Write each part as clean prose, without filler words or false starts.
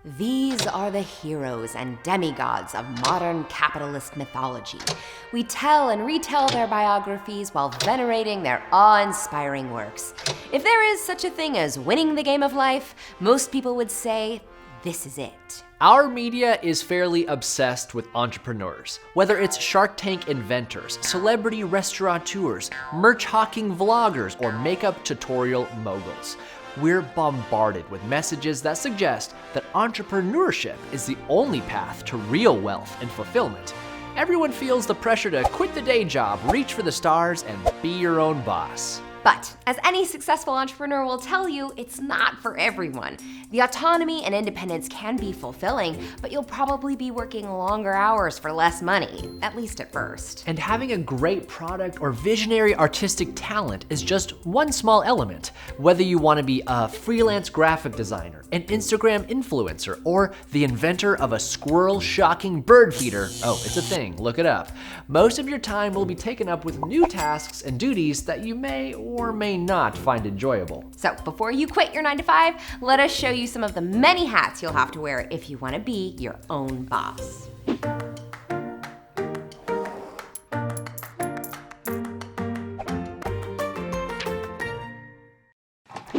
These are the heroes and demigods of modern capitalist mythology. We tell and retell their biographies while venerating their awe-inspiring works. If there is such a thing as winning the game of life, most people would say, this is it. Our media is fairly obsessed with entrepreneurs. Whether it's Shark Tank inventors, celebrity restaurateurs, merch-hawking vloggers, or makeup tutorial moguls, we're bombarded with messages that suggest that entrepreneurship is the only path to real wealth and fulfillment. Everyone feels the pressure to quit the day job, reach for the stars, and be your own boss. But, as any successful entrepreneur will tell you, it's not for everyone. The autonomy and independence can be fulfilling, but you'll probably be working longer hours for less money, at least at first. And having a great product or visionary artistic talent is just one small element. Whether you want to be a freelance graphic designer, an Instagram influencer, or the inventor of a squirrel-shocking bird feeder, oh, it's a thing, look it up. Most of your time will be taken up with new tasks and duties that you may or may not find enjoyable. So before you quit your 9-to-5, let us show you some of the many hats you'll have to wear if you want to be your own boss.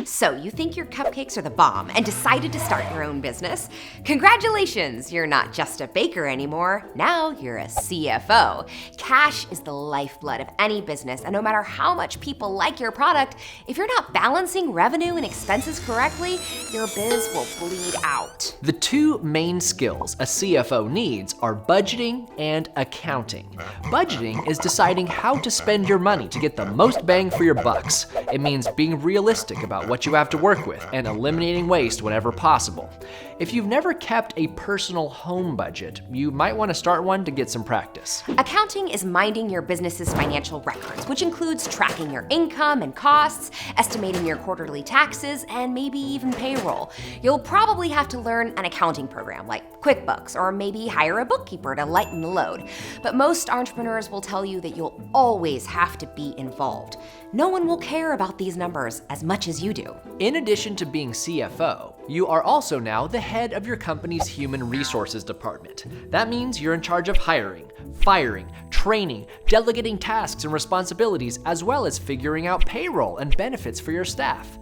So you think your cupcakes are the bomb and decided to start your own business? Congratulations, you're not just a baker anymore, now you're a CFO. Cash is the lifeblood of any business, and no matter how much people like your product, if you're not balancing revenue and expenses correctly, your biz will bleed out. The two main skills a CFO needs are budgeting and accounting. Budgeting is deciding how to spend your money to get the most bang for your bucks. It means being realistic about what you have to work with and eliminating waste whenever possible. If you've never kept a personal home budget, you might want to start one to get some practice. Accounting is minding your business's financial records, which includes tracking your income and costs, estimating your quarterly taxes, and maybe even payroll. You'll probably have to learn an accounting program like QuickBooks, or maybe hire a bookkeeper to lighten the load. But most entrepreneurs will tell you that you'll always have to be involved. No one will care about these numbers as much as you do. In addition to being CFO, you are also now the head of your company's human resources department. That means you're in charge of hiring, firing, training, delegating tasks and responsibilities, as well as figuring out payroll and benefits for your staff.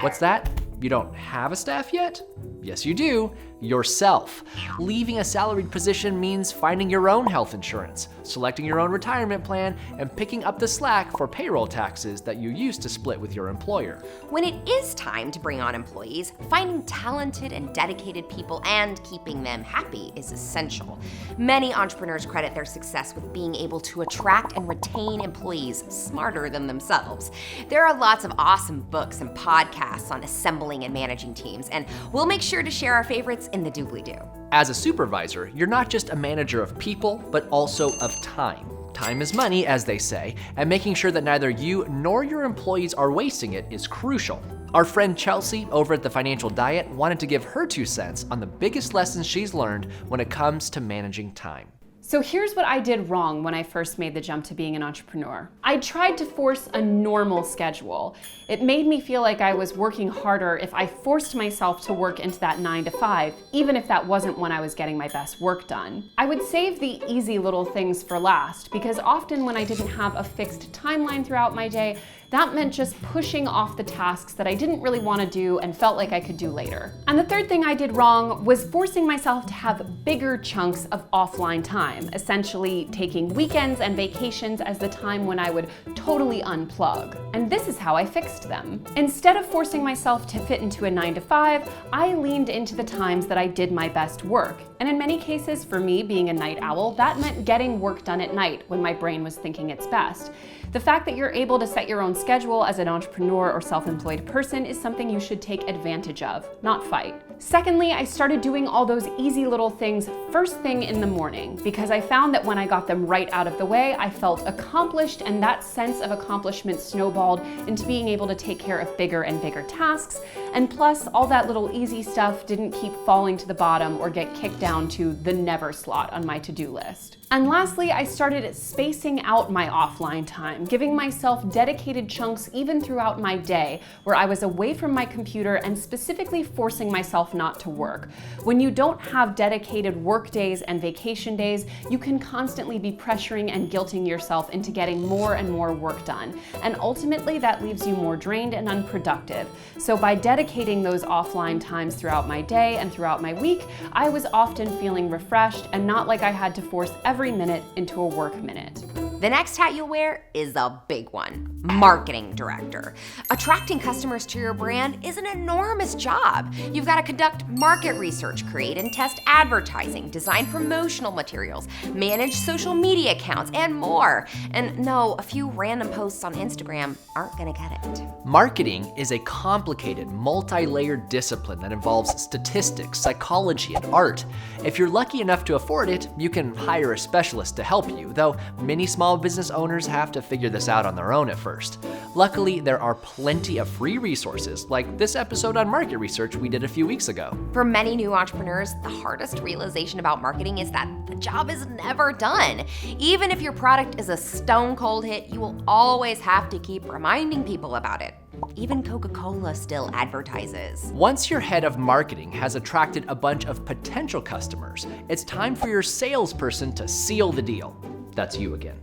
What's that? You don't have a staff yet? Yes, you do. Yourself. Leaving a salaried position means finding your own health insurance, selecting your own retirement plan, and picking up the slack for payroll taxes that you used to split with your employer. When it is time to bring on employees, finding talented and dedicated people and keeping them happy is essential. Many entrepreneurs credit their success with being able to attract and retain employees smarter than themselves. There are lots of awesome books and podcasts on assembling and managing teams, and we'll make sure to share our favorites in the doobly-doo. As a supervisor, you're not just a manager of people, but also of time. Time is money, as they say, and making sure that neither you nor your employees are wasting it is crucial. Our friend Chelsea over at The Financial Diet wanted to give her 2 cents on the biggest lessons she's learned when it comes to managing time. So here's what I did wrong when I first made the jump to being an entrepreneur. I tried to force a normal schedule. It made me feel like I was working harder if I forced myself to work into that 9-to-5, even if that wasn't when I was getting my best work done. I would save the easy little things for last, because often when I didn't have a fixed timeline throughout my day, that meant just pushing off the tasks that I didn't really want to do and felt like I could do later. And the third thing I did wrong was forcing myself to have bigger chunks of offline time, essentially taking weekends and vacations as the time when I would totally unplug. And this is how I fixed them. Instead of forcing myself to fit into a 9-to-5, I leaned into the times that I did my best work. And in many cases, for me, being a night owl, that meant getting work done at night when my brain was thinking its best. The fact that you're able to set your own schedule as an entrepreneur or self-employed person is something you should take advantage of, not fight. Secondly, I started doing all those easy little things first thing in the morning, because I found that when I got them right out of the way, I felt accomplished, and that sense of accomplishment snowballed into being able to take care of bigger and bigger tasks. And plus, all that little easy stuff didn't keep falling to the bottom or get kicked down to the never slot on my to-do list. And lastly, I started spacing out my offline time, giving myself dedicated chunks even throughout my day where I was away from my computer and specifically forcing myself yourself not to work. When you don't have dedicated work days and vacation days, you can constantly be pressuring and guilting yourself into getting more and more work done. And ultimately, that leaves you more drained and unproductive. So by dedicating those offline times throughout my day and throughout my week, I was often feeling refreshed and not like I had to force every minute into a work minute. The next hat you'll wear is a big one: marketing director. Attracting customers to your brand is an enormous job. You've got to conduct market research, create and test advertising, design promotional materials, manage social media accounts, and more. And no, a few random posts on Instagram aren't gonna get it. Marketing is a complicated, multi-layered discipline that involves statistics, psychology, and art. If you're lucky enough to afford it, you can hire a specialist to help you, though many small business owners have to figure this out on their own at first. Luckily, there are plenty of free resources, like this episode on market research we did a few weeks ago. For many new entrepreneurs, the hardest realization about marketing is that the job is never done. Even if your product is a stone cold hit, you will always have to keep reminding people about it. Even Coca-Cola still advertises. Once your head of marketing has attracted a bunch of potential customers, it's time for your salesperson to seal the deal. That's you again.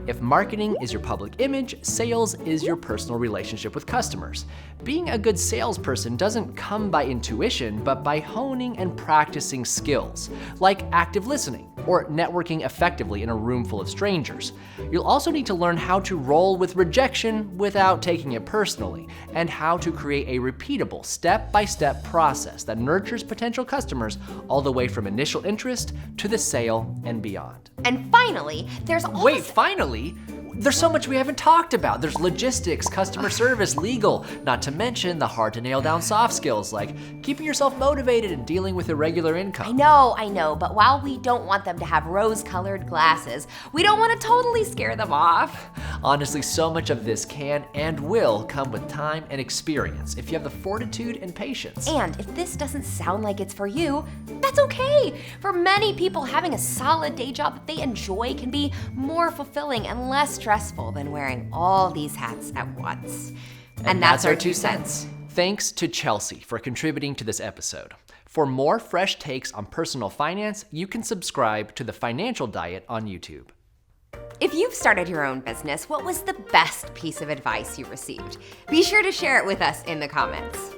If marketing is your public image, sales is your personal relationship with customers. Being a good salesperson doesn't come by intuition, but by honing and practicing skills, like active listening or networking effectively in a room full of strangers. You'll also need to learn how to roll with rejection without taking it personally, and how to create a repeatable step-by-step process that nurtures potential customers all the way from initial interest to the sale and beyond. And finally, there's also— Wait, finally? There's so much we haven't talked about. There's logistics, customer service, legal, not to mention the hard to nail down soft skills like keeping yourself motivated and dealing with irregular income. I know, but while we don't want them to have rose-colored glasses, we don't want to totally scare them off. Honestly, so much of this can and will come with time and experience if you have the fortitude and patience. And if this doesn't sound like it's for you, that's okay. For many people, having a solid day job that they enjoy can be more fulfilling and less stressful than wearing all these hats at once. And that's our 2 cents. Thanks to Chelsea for contributing to this episode. For more fresh takes on personal finance, you can subscribe to The Financial Diet on YouTube. If you've started your own business, what was the best piece of advice you received? Be sure to share it with us in the comments.